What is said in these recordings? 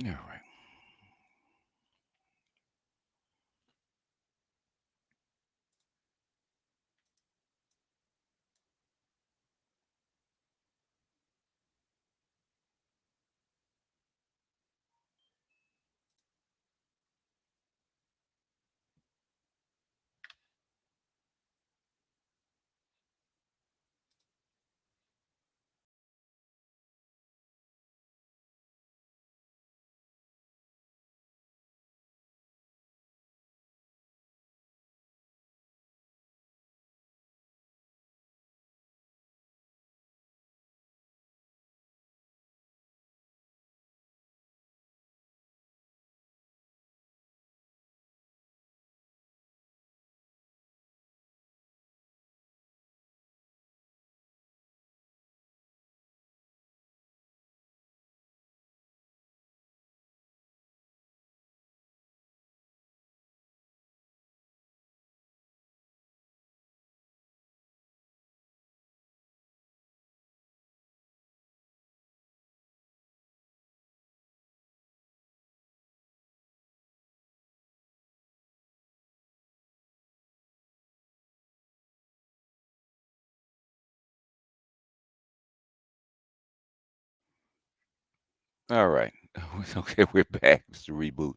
All right. All right. Okay, we're back. It's the reboot.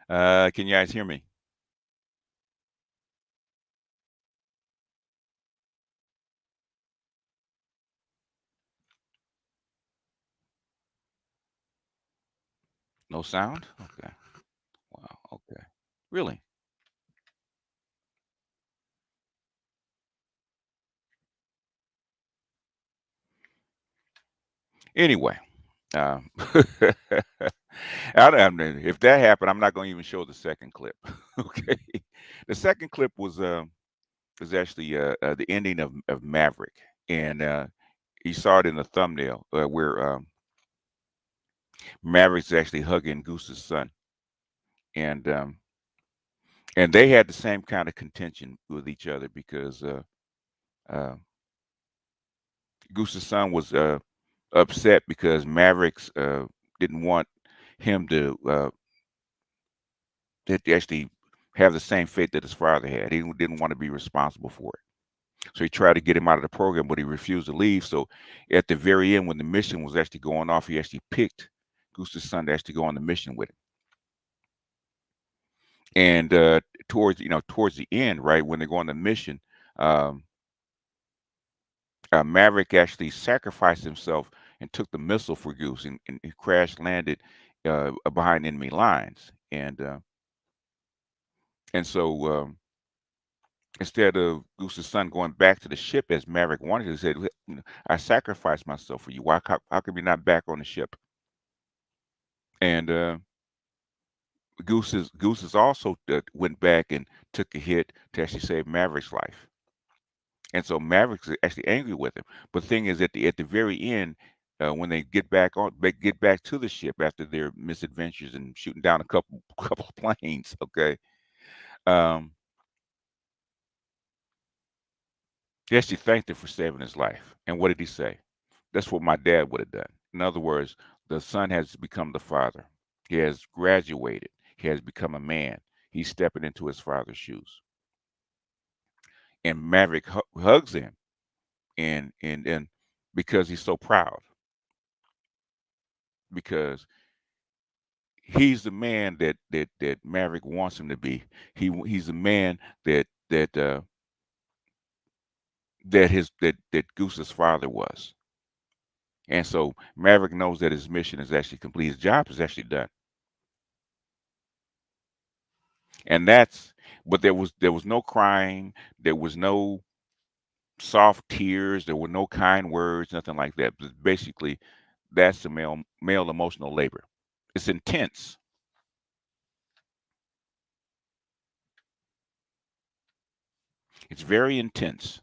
Can you guys hear me? No sound? Okay. Wow. Okay. Really? Anyway, um, if that happened, I'm not going to even show the second clip. Okay. The second clip was actually the ending of Maverick, and you saw it in the thumbnail where Maverick's actually hugging Goose's son, and they had the same kind of contention with each other because uh, Goose's son was upset because Mavericks didn't want him to actually have the same fate that his father had. He didn't want to be responsible for it. So he tried to get him out of the program, but he refused to leave. So at the very end, when the mission was actually going off, he actually picked Goose's son to actually go on the mission with him. And towards the end, right when they're going on the mission, um, Maverick actually sacrificed himself and took the missile for Goose, and he crash landed behind enemy lines. And so instead of Goose's son going back to the ship as Maverick wanted, he said, "I sacrificed myself for you. How come you're not back on the ship?" And Goose's also went back and took a hit to actually save Maverick's life. And so Maverick's actually angry with him. But the thing is, at the very end, when they get back to the ship after their misadventures and shooting down a couple couple of planes. Okay, um, he actually thanked him for saving his life. And what did he say? That's what my dad would have done. In other words, the son has become the father. He has graduated. He has become a man. He's stepping into his father's shoes. And Maverick hugs him, and because he's so proud, because he's the man that Maverick wants him to be. He's the man that Goose's father was. And so Maverick knows that his mission is actually complete. His job is actually done. And that's but there was no crying, there was no soft tears, there were no kind words, nothing like that. But basically that's the male emotional labor. It's intense. It's very intense.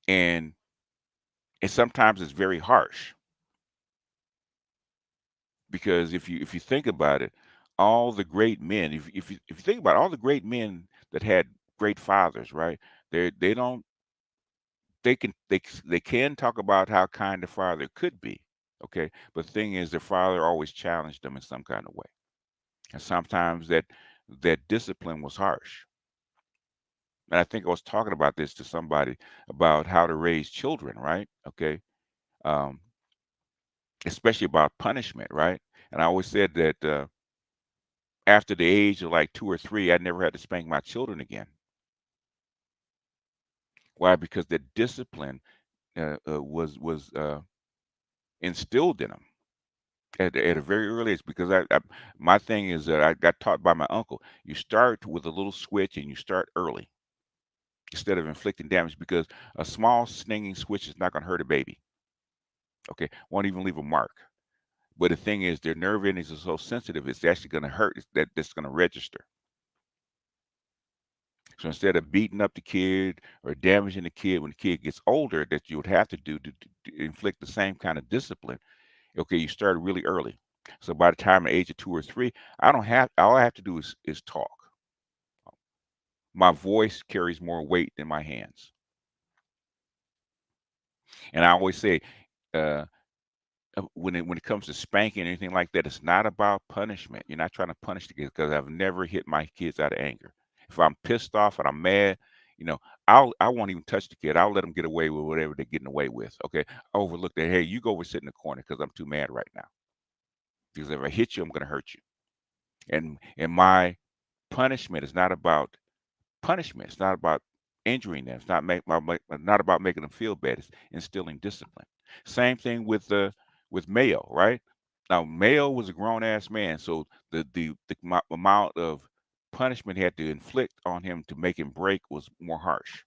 And sometimes it's very harsh because if you think about it, all the great men, if you think about all the great men that had great fathers, right? They don't they can talk about how kind the father could be, Okay, but the thing is, their father always challenged them in some kind of way, and sometimes that discipline was harsh. And I think I was talking about this to somebody about how to raise children, right? Okay, um, especially about punishment, right? And I always said that after the age of like 2 or 3, I never had to spank my children again. Why? Because the discipline was instilled in them at a very early age. Because my thing is that I got taught by my uncle. You start with a little switch and you start early instead of inflicting damage. Because a small stinging switch is not going to hurt a baby. Okay, won't even leave a mark. But the thing is, their nerve endings are so sensitive, it's actually going to hurt. That's going to register. So instead of beating up the kid or damaging the kid when the kid gets older, that you would have to do to inflict the same kind of discipline, okay, you start really early. So by the time the age of 2 or 3, I don't have all I have to do is talk. My voice carries more weight than my hands. And I always say, uh, when it comes to spanking or anything like that, it's not about punishment. You're not trying to punish the kids because I've never hit my kids out of anger. If I'm pissed off and I'm mad, you know, I won't even touch the kid. I'll let them get away with whatever they're getting away with. Okay, I overlook that. Hey, you go over sit in the corner because I'm too mad right now. Because if I hit you, I'm going to hurt you. And my punishment is not about punishment. It's not about injuring them. It's not about making them feel bad. It's instilling discipline. Same thing with Mayo, right? Now Mayo was a grown ass man, so the amount of punishment he had to inflict on him to make him break was more harsh.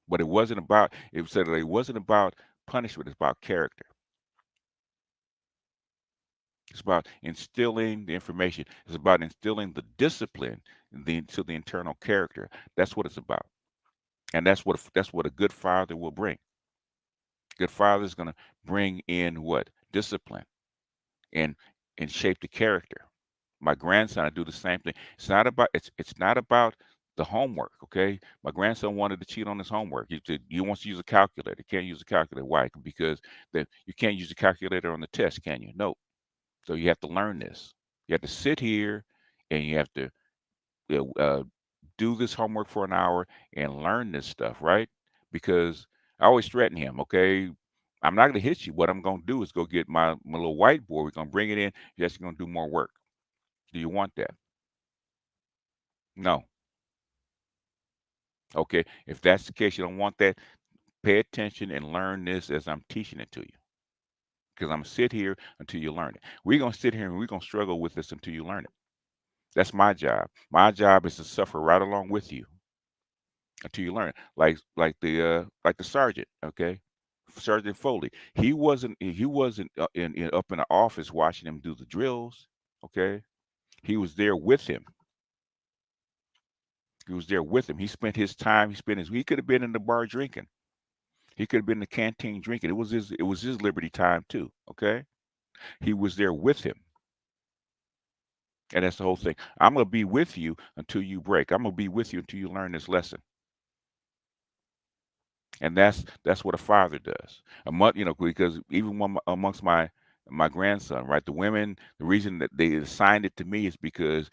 But it wasn't about it said that it wasn't about punishment. It's about character. It's about instilling the information. It's about instilling the discipline to the internal character. That's what it's about. And that's what a good father will bring. Good father is going to bring in what? Discipline and shape the character. My grandson, I do the same thing. It's not about the homework, okay? My grandson wanted to cheat on his homework. He said, "You wants to use a calculator. You can't use a calculator. Why? Because you can't use a calculator on the test, can you? No. So you have to learn this. You have to sit here and you have to do this homework for an hour and learn this stuff, right? Because I always threaten him, okay? I'm not going to hit you. What I'm going to do is go get my little whiteboard. We're going to bring it in. You're actually going to do more work. Do you want that? No. Okay. If that's the case, you don't want that, pay attention and learn this as I'm teaching it to you. Because I'm going to sit here until you learn it. We're going to sit here and we're going to struggle with this until you learn it. That's my job. My job is to suffer right along with you until you learn it. Like the sergeant, okay? Sergeant Foley. He wasn't up in the office watching him do the drills, okay? He was there with him. He was there with him. He spent his time. He could have been in the bar drinking. He could have been in the canteen drinking. It was his liberty time too, okay? He was there with him. And that's the whole thing. I'm gonna be with you until you break. I'm gonna be with you until you learn this lesson. And that's what a father does. Because even amongst my grandson, right? The reason that they assigned it to me is because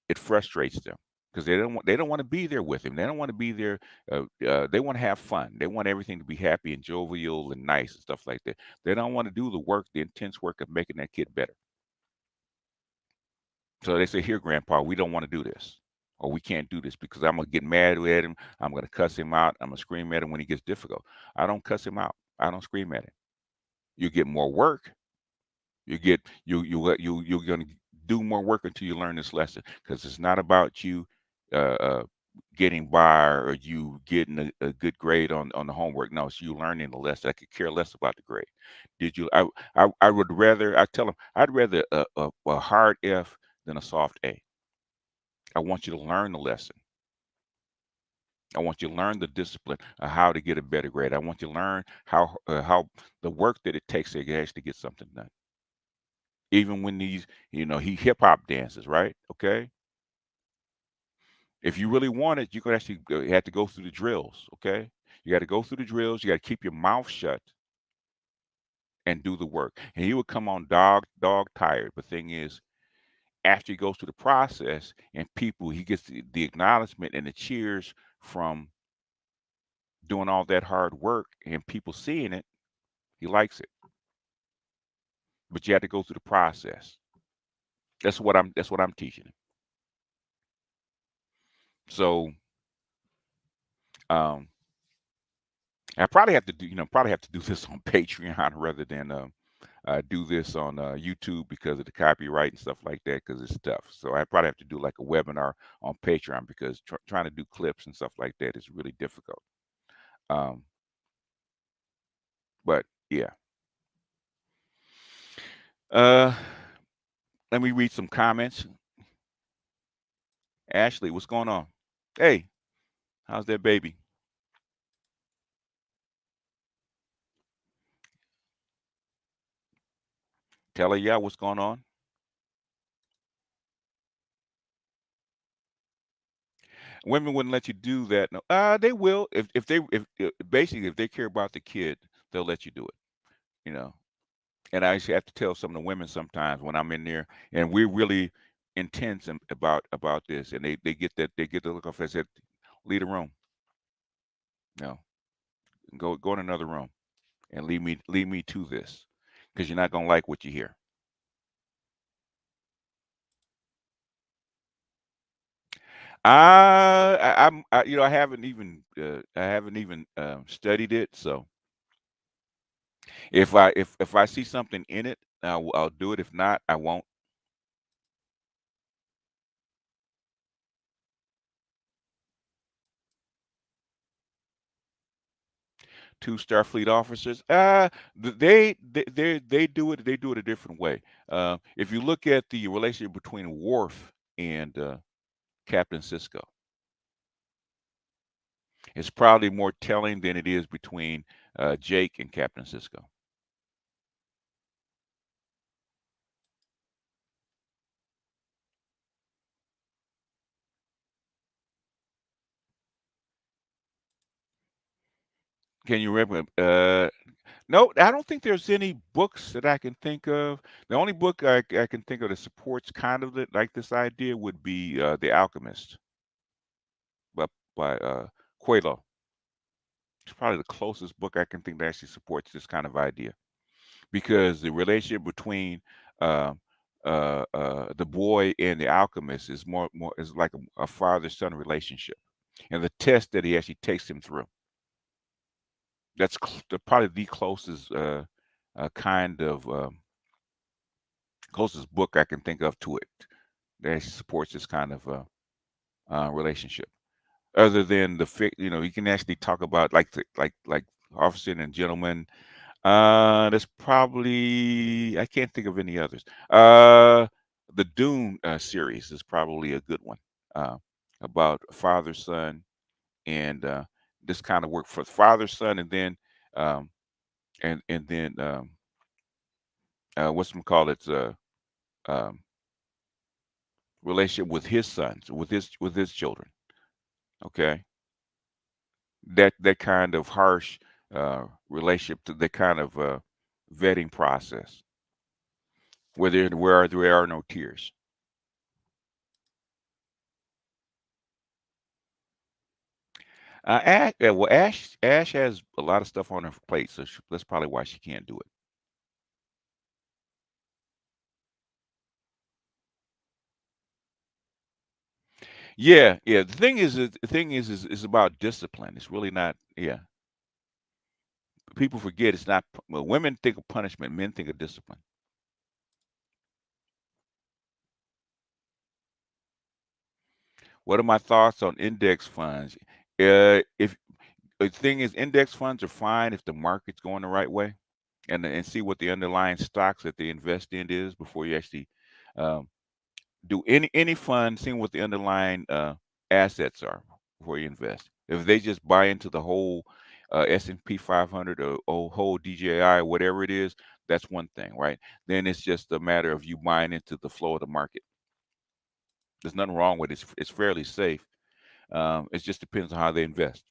it frustrates them because they don't want to be there with him. They don't want to be there. They want to have fun. They want everything to be happy and jovial and nice and stuff like that. They don't want to do the work, the intense work of making that kid better. So they say, "Here, Grandpa, we don't want to do this, or we can't do this because I'm gonna get mad at him. I'm gonna cuss him out. I'm gonna scream at him when he gets difficult." I don't cuss him out. I don't scream at him. You get more work. You're gonna do more work until you learn this lesson because it's not about you uh, uh, getting by or you getting a good grade on the homework. No, it's you learning the lesson. I could care less about the grade. Did you? I would rather. I tell them I'd rather a hard F than a soft A. I want you to learn the lesson. I want you to learn the discipline of how to get a better grade. I want you to learn how the work that it takes to actually get something done. Even when he hip hop dances, right? Okay. If you really want it, you could actually have to go through the drills. Okay. You got to go through the drills. You got to keep your mouth shut and do the work. And he would come on dog tired. But thing is, after he goes through the process and people, he gets the acknowledgement and the cheers from doing all that hard work and people seeing it, he likes it. But you have to go through the process. That's what I'm teaching him. So um, I probably have to do this on Patreon rather than do this on YouTube because of the copyright and stuff like that because it's tough. So I probably have to do like a webinar on Patreon because trying to do clips and stuff like that is really difficult. Um, but yeah, uh, let me read some comments. Ashley, what's going on? Hey, how's that baby? Tell her, yeah, what's going on? Women wouldn't let you do that. No, they will if basically if they care about the kid, they'll let you do it. You know, and I actually have to tell some of the women sometimes when I'm in there, and we're really intense about this, and they get the look off. I said, leave the room, no, go in another room and leave me to this, because you're not gonna like what you hear. I haven't even studied it, so if I see something in it, I'll do it. If not, I won't. Two Starfleet officers. They do it a different way. If you look at the relationship between Worf and Captain Cisco, it's probably more telling than it is between Jake and Captain Cisco. Can you remember? No, I don't think there's any books that I can think of. The only book I can think of that supports kind of like this idea would be The Alchemist by Coelho. It's probably the closest book I can think that actually supports this kind of idea, because the relationship between uh, the boy and the alchemist is more is like a father son relationship, and the test that he actually takes him through. That's probably the closest kind of closest book I can think of to it that actually supports this kind of relationship. Other than you can actually talk about like officer and gentleman. There's probably I can't think of any others. The Dune series is probably a good one, uh, about father son and this kind of work for father son, and then um, what's call it um, relationship with his sons, with his children. Okay, that kind of harsh relationship, to that kind of vetting process where there are no tears. Ash has a lot of stuff on her plate, so that's probably why she can't do it. Yeah, yeah. The thing is about discipline. It's really not. Yeah, people forget it's not. Well, women think of punishment, men think of discipline. What are my thoughts on index funds? If the thing is, index funds are fine if the market's going the right way, and see what the underlying stocks that they invest in is before you actually um, do any fund, seeing what the underlying assets are before you invest. If they just buy into the whole S&P 500 or whole DJI, whatever it is, that's one thing, right? Then it's just a matter of you buying into the flow of the market. There's nothing wrong with it. It's fairly safe. It just depends on how they invest.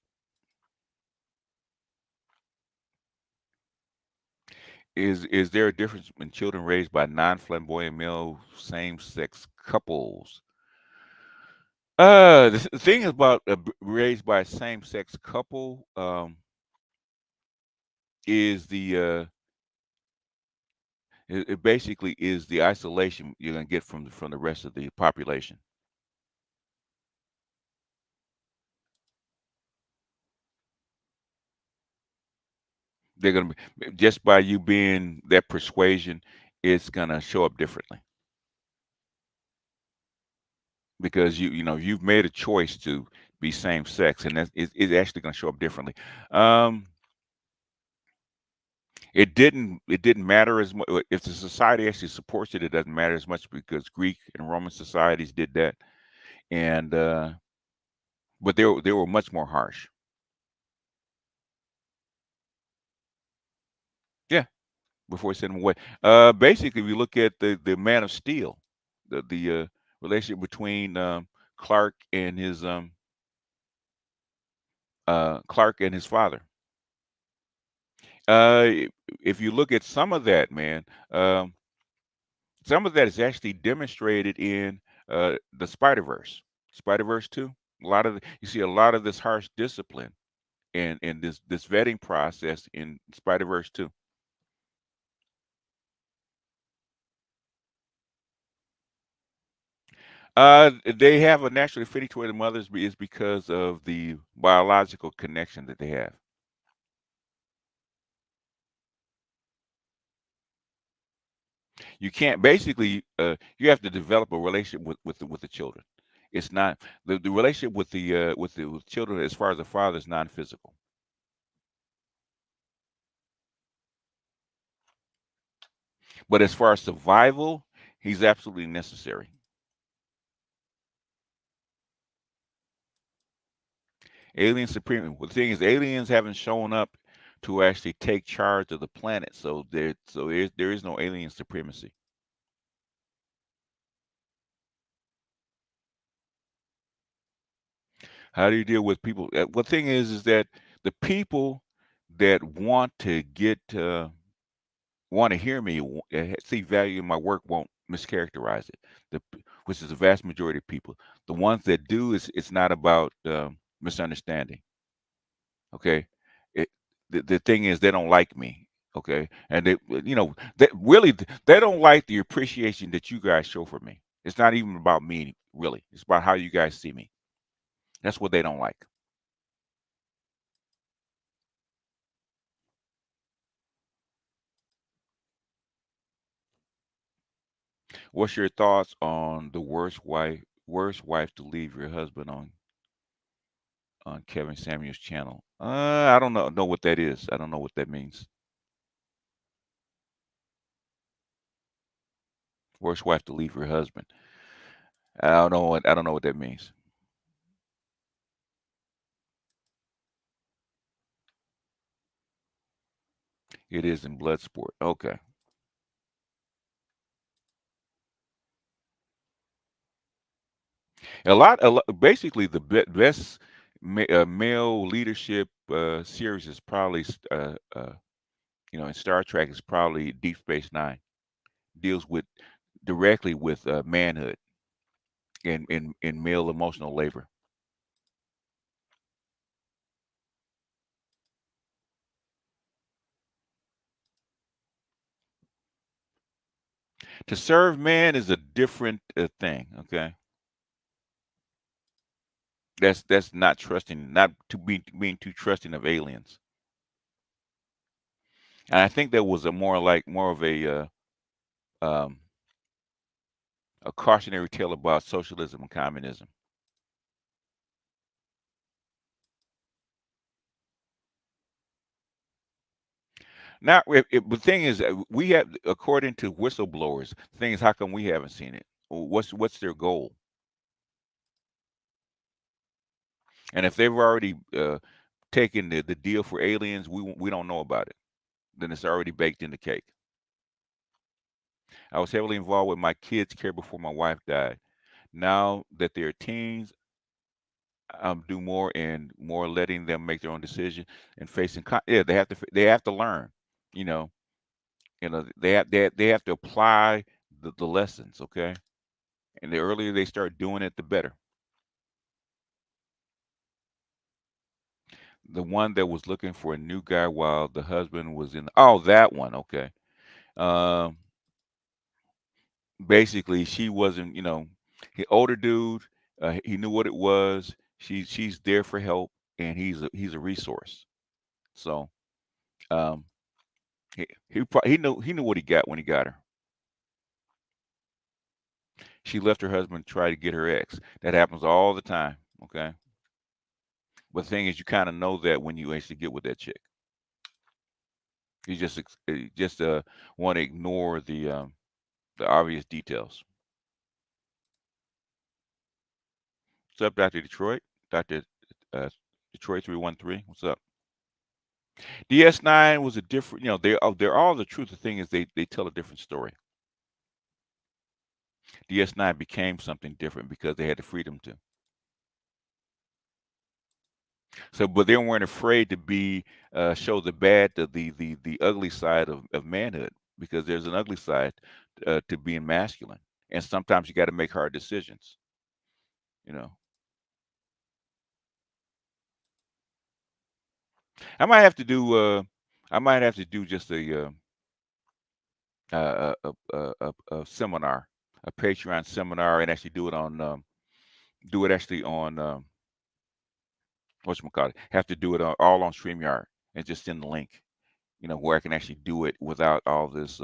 Is there a difference in children raised by non-flamboyant male same-sex couples? The thing about raised by a same-sex couple is it basically is the isolation you're gonna get from the rest of the population. They're gonna be just by you being that persuasion, it's gonna show up differently because you've made a choice to be same sex, and it's actually gonna show up differently. Um, it didn't matter as much if the society actually supports it. It doesn't matter as much because Greek and Roman societies did that, and but they were much more harsh. Yeah, before he sent him away. Basically, if you look at the Man of Steel, the relationship between Clark and his father. Uh, if you look at some of that, man, some of that is actually demonstrated in the Spider-Verse. Spider-Verse 2. You see a lot of this harsh discipline and this vetting process in Spider-Verse 2. They have a natural affinity toward the mothers is because of the biological connection that they have. You can't basically you have to develop a relationship with the children. It's not the relationship with children as far as the father is non-physical. But as far as survival, he's absolutely necessary. Alien supreme. Well, the thing is, aliens haven't shown up to actually take charge of the planet, so there is no alien supremacy. How do you deal with people? Well, the thing is that the people that want to hear me, see value in my work, won't mischaracterize it. Which is the vast majority of people. The ones that do, it's not about misunderstanding. Okay, it, the thing is they don't like me. Okay, and they don't like the appreciation that you guys show for me. It's not even about me, really. It's about how you guys see me. That's what they don't like. What's your thoughts on the worst wife to leave your husband on Kevin Samuel's channel? I don't know what that is. I don't know what that means. Worst wife to leave your husband. I don't know what that means. It is in Bloodsport. Okay. Basically, the best male leadership series is probably in Star Trek is probably Deep Space Nine. Deals with directly with manhood and male emotional labor. To serve man is a different thing. Okay, that's not trusting, not to be being too trusting of aliens. And I think that was more of um, a cautionary tale about socialism and communism. Now, the thing is, we have, according to whistleblowers, the thing is, how come we haven't seen it? What's their goal? And if they've already taken the deal for aliens, we don't know about it. Then it's already baked in the cake. I was heavily involved with my kids' care before my wife died. Now that they're teens, do more and more letting them make their own decision and facing. Yeah, they have to learn. You know, They have to apply the lessons, okay? And the earlier they start doing it, the better. The one that was looking for a new guy while the husband was in. Oh, that one. Okay. Um, Basically, she wasn't. He older dude. He knew what it was. She's there for help, and he's a resource. So um, he knew what he got when he got her. She left her husband to try to get her ex. That happens all the time. Okay. But the thing is, you kind of know that when you actually get with that chick. You just want to ignore the obvious details. What's up, Dr. Detroit? Dr. Uh, Detroit 313. What's up? DS9 was a different, they're all the truth. The thing is, they tell a different story. DS9 became something different because they had the freedom to. So, but they weren't afraid to show the bad, the ugly side of manhood, because there's an ugly side to being masculine, and sometimes you got to make hard decisions. You know, I might have to do, I might have to do just a seminar, a Patreon seminar, and actually do it actually on whatchamacallit. Have to do it all on StreamYard and just send the link. Where I can actually do it without all this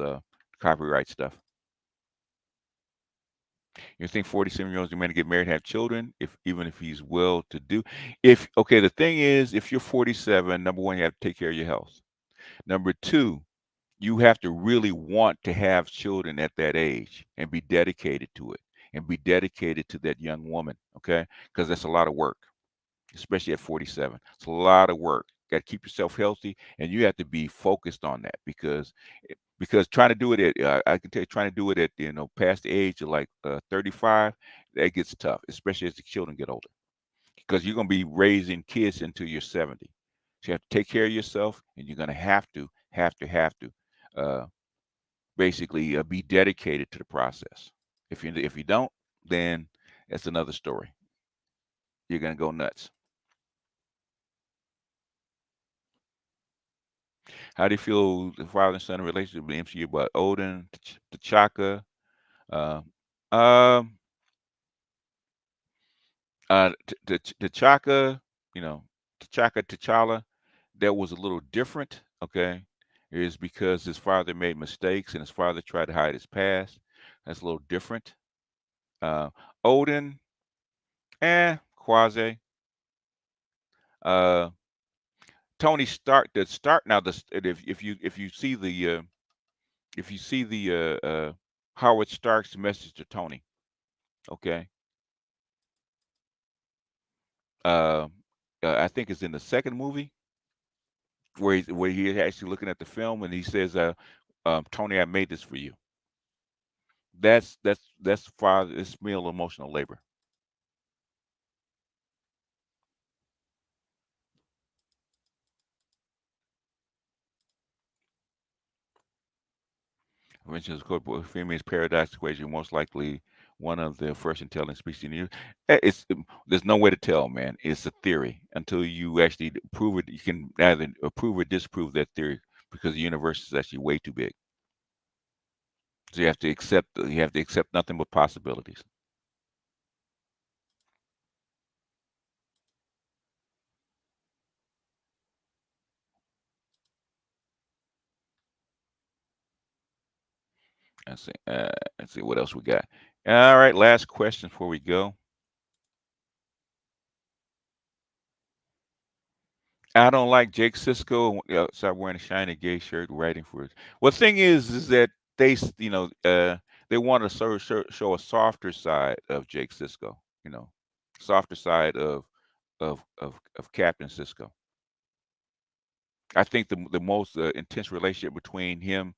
copyright stuff. You think 47-year-olds are meant to get married and have children, if even if he's well to do? If Okay, the thing is, if you're 47, number one, you have to take care of your health. Number two, you have to really want to have children at that age and be dedicated to it and be dedicated to that young woman, okay? Because that's a lot of work, especially at 47. It's a lot of work. Got to keep yourself healthy, and you have to be focused on that because trying to do it at I can tell you, trying to do it at past the age of like 35, that gets tough, especially as the children get older, because you're going to be raising kids until you're 70. So you have to take care of yourself, and you're going to have to uh, basically be dedicated to the process. If you don't, then that's another story. You're going to go nuts. How do you feel the father and son relationship with MCU about Odin, T'Chaka? Uh, um, T'Chaka, you know, T'Challa, that was a little different. Okay, is because his father made mistakes and his father tried to hide his past. That's a little different. Uh, Odin, quasi. Uh, Tony Stark. The Stark now. If you see the Howard Stark's message to Tony, okay, uh, I think it's in the second movie where he's actually looking at the film and he says, "Tony, I made this for you." That's father. It's real emotional labor. Mentions Fermi's paradox equation, most likely one of the first intelligent species in the universe. There's no way to tell, man. It's a theory until you actually prove it. You can either approve or disprove that theory because the universe is actually way too big. So you have to accept nothing but possibilities. Let's see. Let's see what else we got. All right, last question before we go. I don't like Jake Sisko. Start wearing a shiny gay shirt, writing for it. Well, the thing is that they want to show a softer side of Jake Sisko. You know, softer side of Captain Sisko. I think the most intense relationship between him,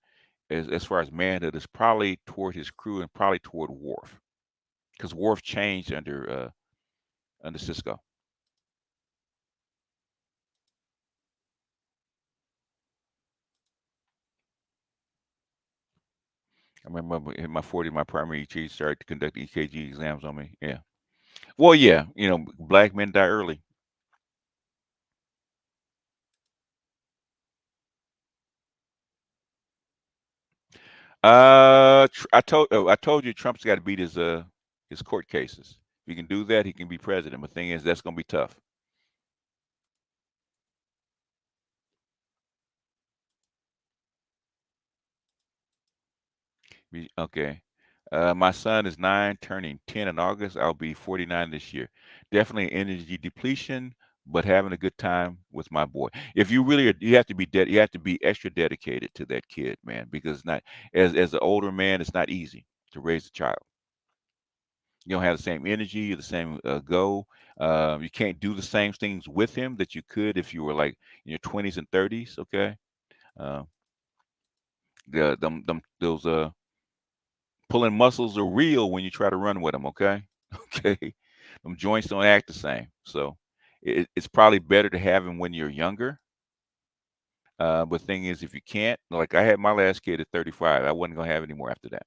as far as manhood, is probably toward his crew and probably toward Worf, because Worf changed under Sisko. I remember in my 40s, my primary EKG started to conduct EKG exams on me. Yeah. Well, yeah, black men die early. I told you Trump's got to beat his court cases. If he can do that, he can be president. But the thing is, that's going to be tough. Okay. My son is 9, turning 10 in August. I'll be 49 this year. Definitely energy depletion, but having a good time with my boy. If you really are, you have to be extra dedicated to that kid, man, because it's not as an older man, it's not easy to raise a child. You don't have the same energy, the same go. You can't do the same things with him that you could if you were like in your 20s and 30s. Okay. Uh, those pulling muscles are real when you try to run with them. Okay. Okay. Them joints don't act the same. So it's probably better to have him when you're younger. But thing is, if you can't, like I had my last kid at 35, I wasn't gonna have any more after that.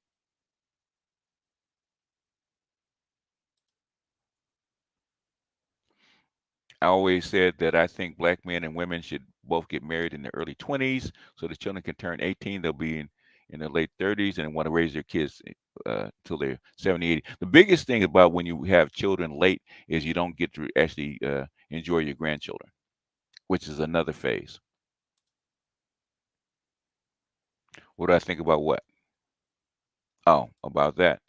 I always said that I think black men and women should both get married in their early 20s so the children can turn 18. They'll be in their late 30s and want to raise their kids till they're 70, 80. The biggest thing about when you have children late is you don't get to actually enjoy your grandchildren, which is another phase. What do I think about what? Oh, about that.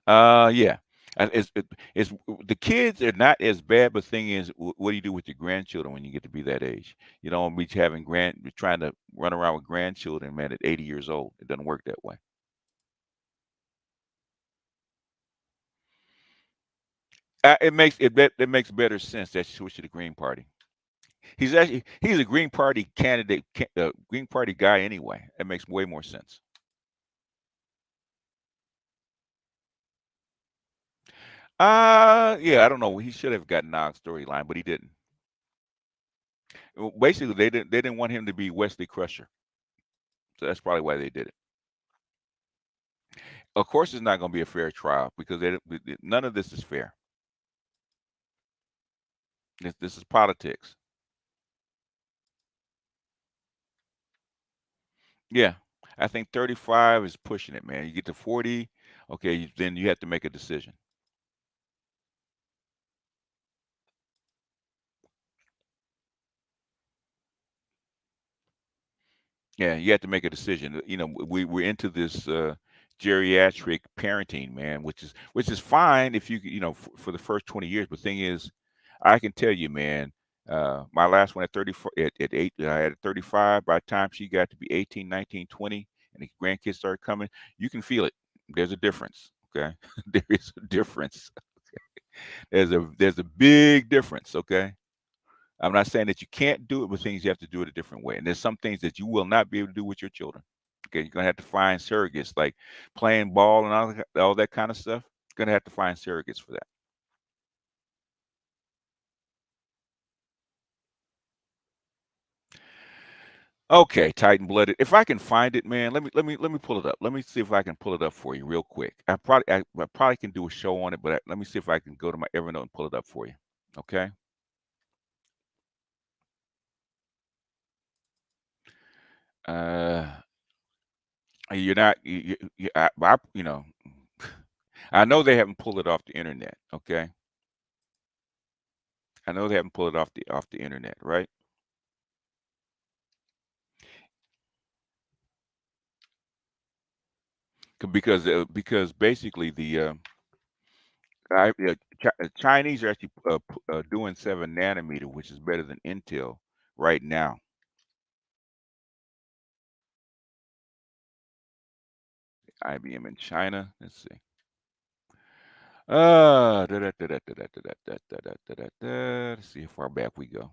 Yeah. And it's the kids are not as bad, but thing is, what do you do with your grandchildren when you get to be that age? You don't be having trying to run around with grandchildren, man, at 80 years old. It doesn't work that way. It makes better sense that you switch to the Green Party. He's a Green Party candidate, Green Party guy anyway. It makes way more sense. Yeah, I don't know. He should have gotten our storyline, but he didn't. Well, basically, they didn't want him to be Wesley Crusher, so that's probably why they did it. Of course, it's not going to be a fair trial because none of this is fair. This is politics. Yeah, I think 35 is pushing it, man. You get to 40, okay, then you have to make a decision. Yeah, you have to make a decision. We're into this geriatric parenting, man, which is fine if for the first 20 years. But thing is, I can tell you, man, my last one at 34, at 8, I had at 35. By the time she got to be 18, 19, 20, and the grandkids started coming, you can feel it. There's a difference. Okay, there is a difference. There's a big difference. Okay. I'm not saying that you can't do it, but things you have to do it a different way. And there's some things that you will not be able to do with your children. Okay, you're gonna have to find surrogates, like playing ball and all that kind of stuff. You're gonna have to find surrogates for that. Okay, Titan blooded. If I can find it, man, let me pull it up. Let me see if I can pull it up for you real quick. I probably can do a show on it, but let me see if I can go to my Evernote and pull it up for you. Okay. Uh, you're not. I know they haven't pulled it off the internet. Okay. I know they haven't pulled it off the internet, right? Because basically Chinese are actually doing 7 nanometer, which is better than Intel right now. IBM in China. Let's see. Let's see how far back we go.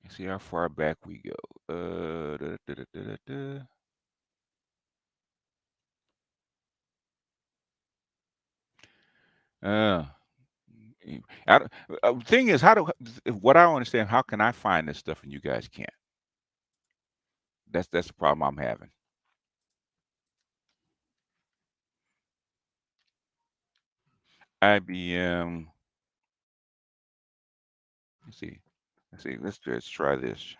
Let's see how far back we go. Uh, I don't, thing is, how do what I don't understand? How can I find this stuff and you guys can't? That's the problem I'm having. IBM. Let's see. Let's see. Let's just try this.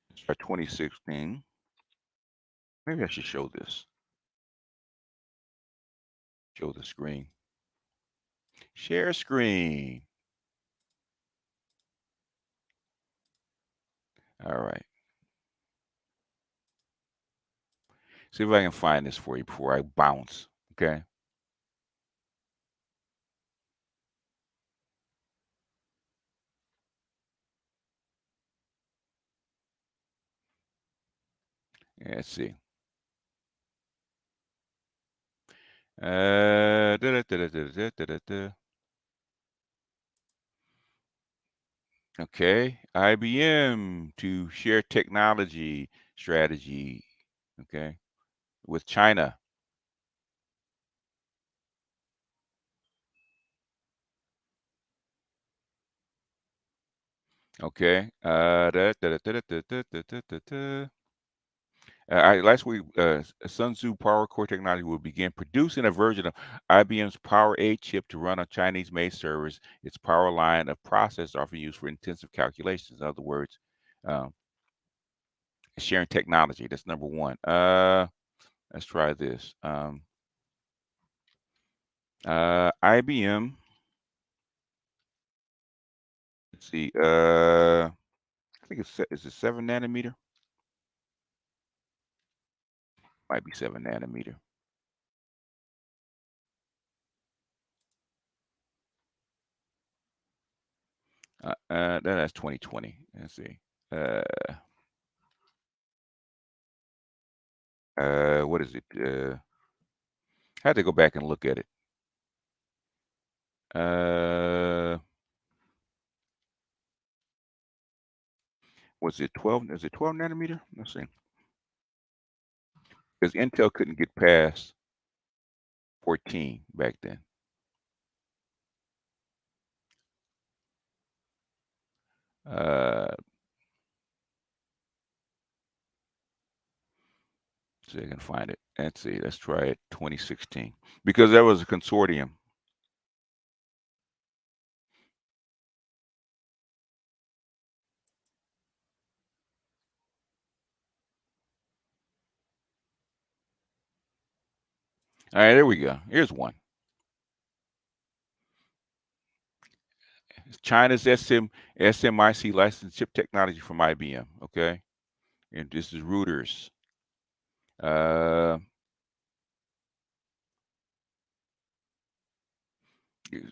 Let's try 2016. Maybe I should show this. Show the screen. Share screen. All right. See if I can find this for you before I bounce. Okay. Yeah, let's see. Da-da-da-da-da-da-da-da. Okay. IBM to share technology strategy. Okay. With China. Okay. Da-da-da-da-da-da-da-da-da. Last week, Sun Tzu Power Core Technology will begin producing a version of IBM's Power 8 chip to run on Chinese-made servers. Its power line of process often used for intensive calculations. In other words, um, sharing technology. That's number one. Let's try this. IBM. Let's see. I think is it 7 nanometer? Might be 7 nanometer. That's 2020. Let's see. Uh, what is it? I had to go back and look at it. Uh, was it 12? Is it 12 nanometer? Let's see. Because Intel couldn't get past 14 back then. Uh, see if I can find it. Let's see. Let's try it. 2016. Because that was a consortium. All right, there we go. Here's one. China's SMIC licensed chip technology from IBM. Okay, and this is routers. Uh,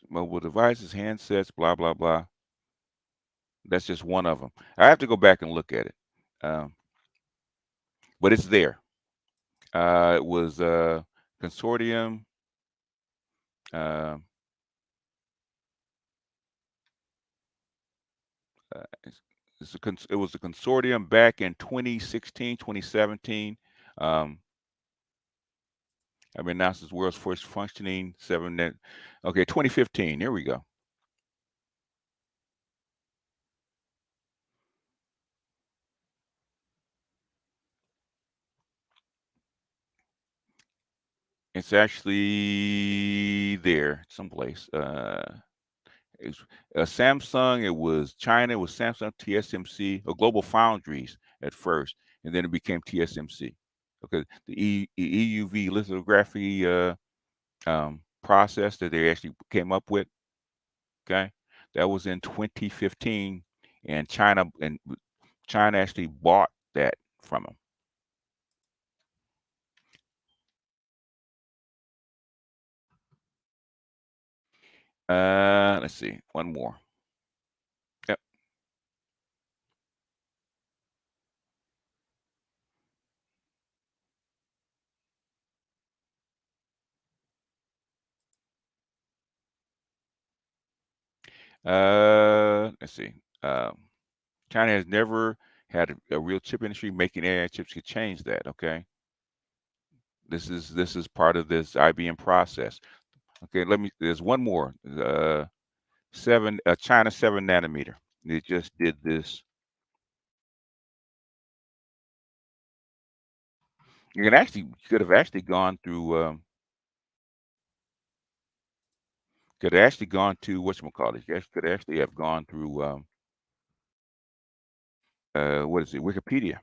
Mobile devices, handsets, blah blah blah. That's just one of them. I have to go back and look at it, um, but it's there. It was consortium. Uh, it was a consortium back in 2016, 2017. Um, I mean, announced as world's first functioning seven net. Okay, 2015. Here we go. It's actually there someplace. It's Samsung. It was China. It was Samsung, TSMC, or Global Foundries at first, and then it became TSMC. Okay, the EUV lithography process that they actually came up with. Okay, that was in 2015, and China actually bought that from them. Let's see, one more. Yep. Let's see. China has never had a real chip industry. Making AI chips could change that. Okay. This is part of this IBM process. Okay, there's one more. China 7 nanometer. They just did this. You could have actually gone through. Could have actually gone to whatchamacallit. You could actually have gone through. What is it? Wikipedia.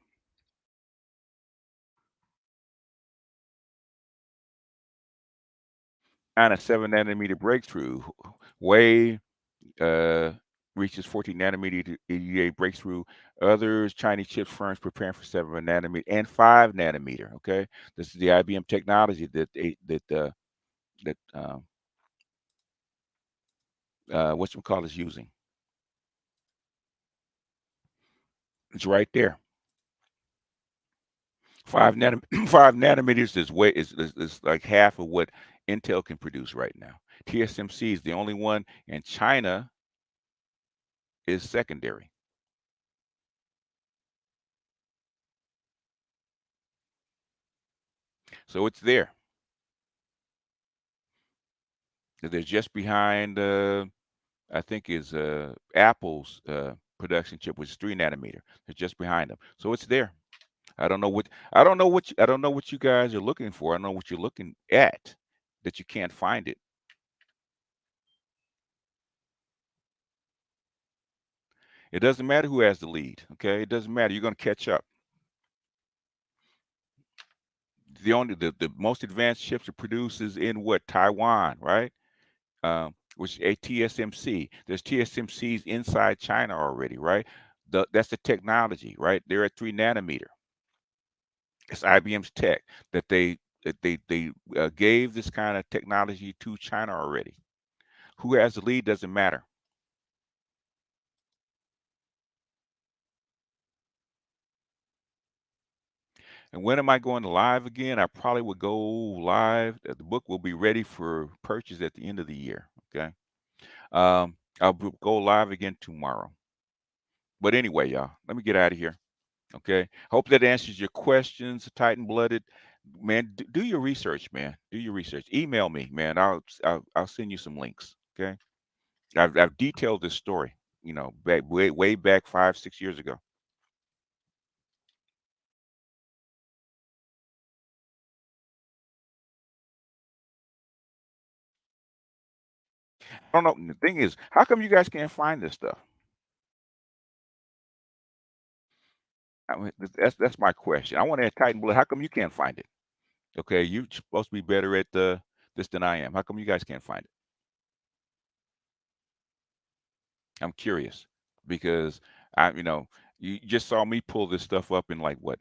China 7 nanometer breakthrough. Way uh, reaches 14 nanometer EDA breakthrough. Others Chinese chip firms preparing for 7 nanometer and 5 nanometer. Okay, this is the IBM technology that whatchamacallit is using. It's right there. 5 nanometers is like half of what Intel can produce right now. TSMC is the only one, and China is secondary. So it's there. They're just behind. I think is Apple's production chip, which is 3 nanometer. They're just behind them. So it's there. I don't know what you guys are looking for. I don't know what you're looking at that you can't find it. It doesn't matter who has the lead. Okay, it doesn't matter. You're going to catch up. The most advanced chips are produced is in what, Taiwan, right? Which a TSMC. There's TSMCs inside China already, right? That's the technology, right? They're at 3 nanometer. It's IBM's tech that they gave this kind of technology to China already. Who has the lead doesn't matter. And when am I going live again? I probably would go live. The book will be ready for purchase at the end of the year. Okay. Go live again tomorrow. But anyway, y'all, let me get out of here. Okay. Hope that answers your questions, Titan Blooded. Man, do your research, man. Do your research. Email me, man. I'll send you some links. Okay. I've detailed this story, back way back 5 6 years ago. I don't know. The thing is, how come you guys can't find this stuff? I mean, that's my question. I want to ask Titan Blood. How come you can't find it? Okay, you're supposed to be better at this than I am. How come you guys can't find it? I'm curious because you just saw me pull this stuff up in like what,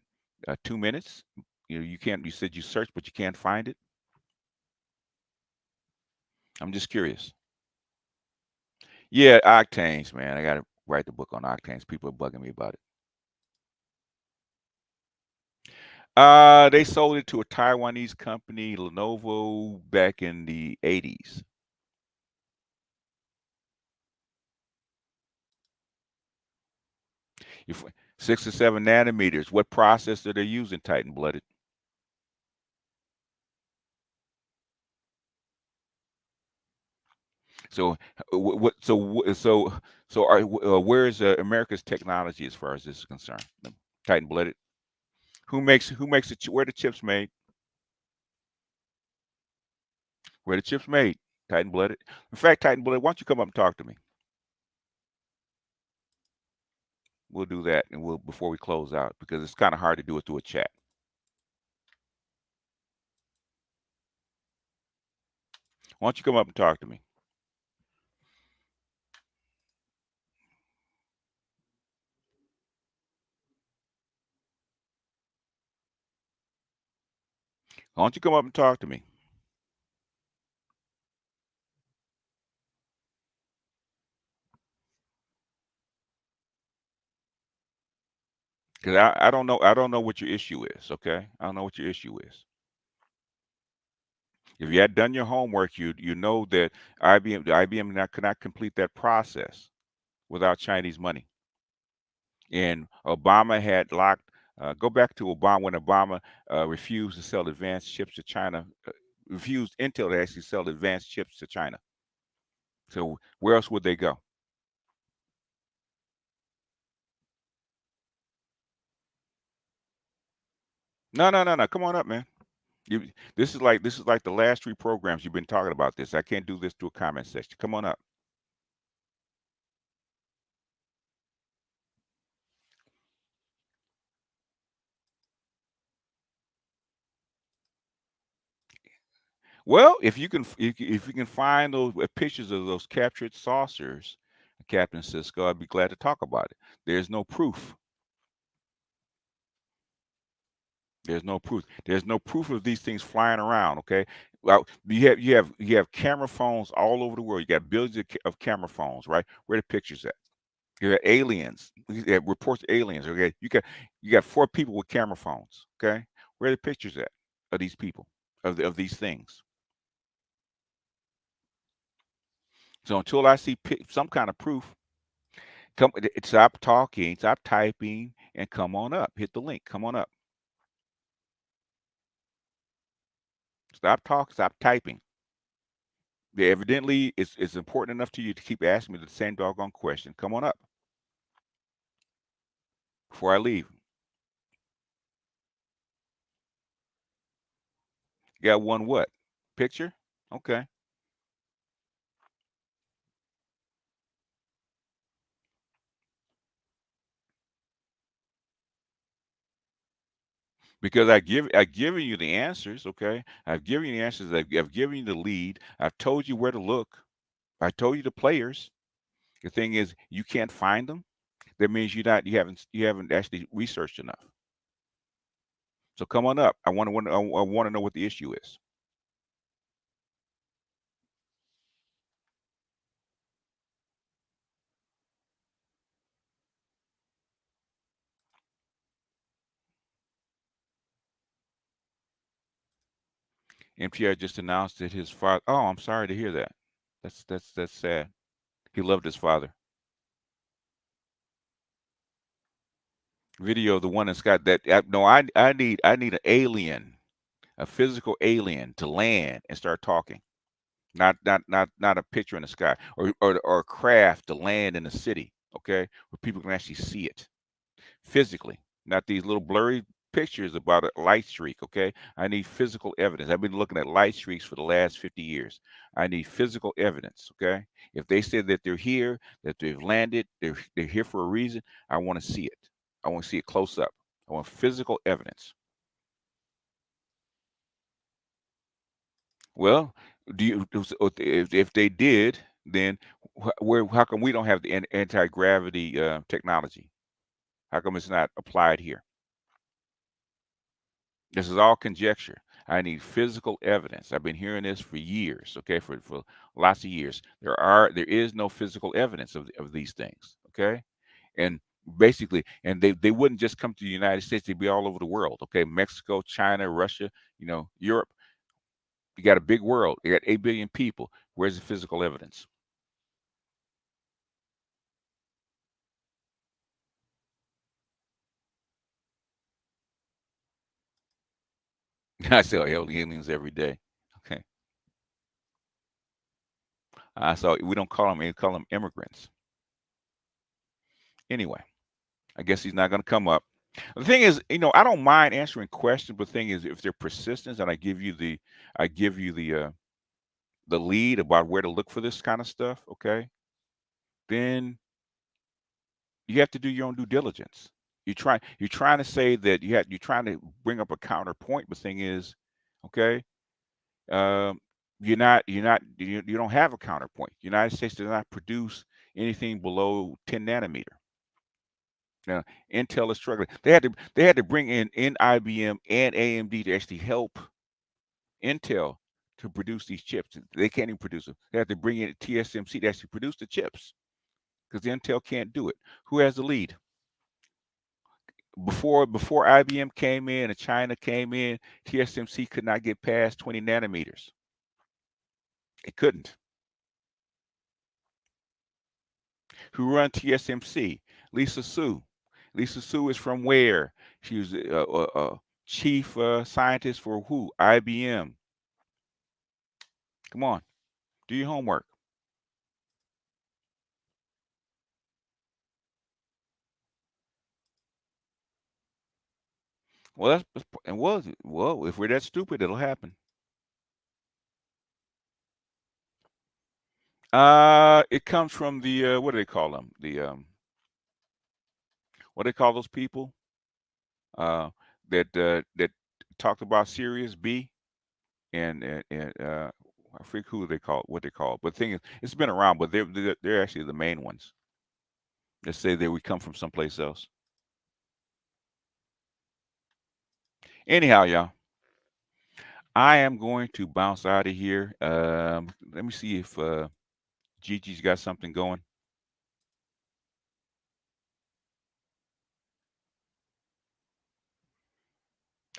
2 minutes. You can't. You said you searched, but you can't find it. I'm just curious. Yeah, octanes, man. I got to write the book on octanes. People are bugging me about it. They sold it to a Taiwanese company, Lenovo, back in the 80s. If 6 or 7 nanometers, what process are they using, Titan Blooded? So, what? Where's America's technology as far as this is concerned? Titan Blooded. Who makes it? Where the chips made? Where the chips made? Titan Blooded. In fact, Titan Blooded, why don't you come up and talk to me? We'll do that, and we'll before we close out because it's kind of hard to do it through a chat. Why don't you come up and talk to me? Why don't you come up and talk to me? Because I don't know what your issue is. Okay, I don't know what your issue is. If you had done your homework, you know that IBM cannot complete that process without Chinese money. And Obama had locked Go back to Obama when Obama refused to sell advanced chips to China, refused Intel to actually sell advanced chips to China. So where else would they go? No, no, no, no. Come on up, man. This is like the last three programs you've been talking about this. I can't do this through a comment section. Come on up. Well, if you can find those pictures of those captured saucers, Captain Cisco, I'd be glad to talk about it. There's no proof. There's no proof. There's no proof of these things flying around. Okay. Well, you have camera phones all over the world. You got billions of camera phones, right? Where the pictures at? You got aliens. You got reports of aliens. Okay. You got four people with camera phones. Okay. Where the pictures at of these people of these things? So until I see some kind of proof, stop talking, stop typing, and come on up. Hit the link. Come on up. Stop talking. Stop typing. Yeah, evidently, it's important enough to you to keep asking me the same doggone question. Come on up before I leave. You got one what? Picture? Okay. Because I've given you the answers. Okay. I've given you the answers. I've given you the lead. I've told you where to look. I told you the players. The thing is, you can't find them. That means you haven't actually researched enough. So come on up. I want to know what the issue is. MTR just announced that his father. Oh, I'm sorry to hear that. That's sad. He loved his father. Video of the one that's got that. No, I need an alien, a physical alien, to land and start talking. Not a picture in the sky or a craft to land in the city. Okay, where people can actually see it physically, not these little blurry pictures about a light streak. Okay, I need physical evidence. I've been looking at light streaks for the last 50 years. I need physical evidence. Okay, if they said that they're here, that they've landed, they're here for a reason, I want to see it. I want to see it close up. I want physical evidence. Well, do you if they did, then where how come we don't have the anti-gravity technology? How come it's not applied here? This is all conjecture. I need physical evidence. I've been hearing this for years, okay, for lots of years. There is no physical evidence of these things, okay? And basically, and they wouldn't just come to the United States, they'd be all over the world, okay? Mexico, China, Russia, Europe. You got a big world. You got 8 billion people. Where's the physical evidence? I say aliens every day. Okay. So we don't call them, we call them immigrants. Anyway. I guess he's not going to come up. The thing is, I don't mind answering questions, but the thing is, if they're persistent and I give you the lead about where to look for this kind of stuff, okay, then you have to do your own due diligence. You're trying to say that you're trying to bring up a counterpoint, but the thing is, okay, um, you don't have a counterpoint. The United States does not produce anything below 10 nanometer. Now, Intel is struggling. They had to bring in IBM and AMD to actually help Intel to produce these chips. They can't even produce them. They have to bring in TSMC to actually produce the chips because Intel can't do it. Who has the lead? Before IBM came in and China came in, TSMC could not get past 20 nanometers. It couldn't. Who run TSMC? Lisa Su. Lisa Sue is from where? She was a chief scientist for who? IBM. Come on, do your homework. Well, and was it? Well, if we're that stupid, it'll happen. It comes from the what do they call them? The what do they call those people? Uh, that talked about Sirius B and I forget who they call what they call it. But the thing is, it's been around, but they're actually the main ones that say that we come from someplace else. Anyhow, y'all, I am going to bounce out of here. Let me see if Gigi's got something going.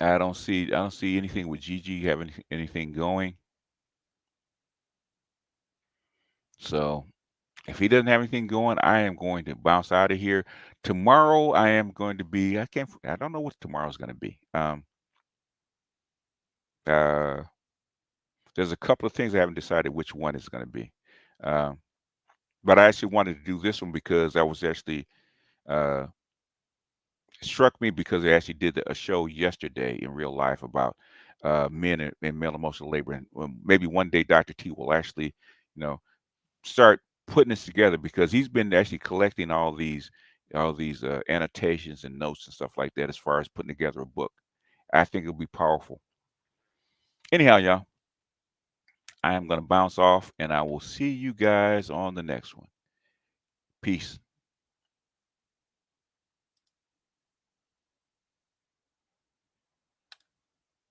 I don't see anything with Gigi having anything going. So if he doesn't have anything going, I am going to bounce out of here. Tomorrow, I am going to be. I don't know what tomorrow's going to be. Uh, there's a couple of things I haven't decided which one it's going to be. Um, but I actually wanted to do this one because I was actually uh, it struck me because they actually did a show yesterday in real life about men and male emotional labor, and maybe one day Dr. T will actually, you know, start putting this together because he's been actually collecting all these annotations and notes and stuff like that as far as putting together a book. I think it'll be powerful. Anyhow, y'all, I am going to bounce off and I will see you guys on the next one. Peace.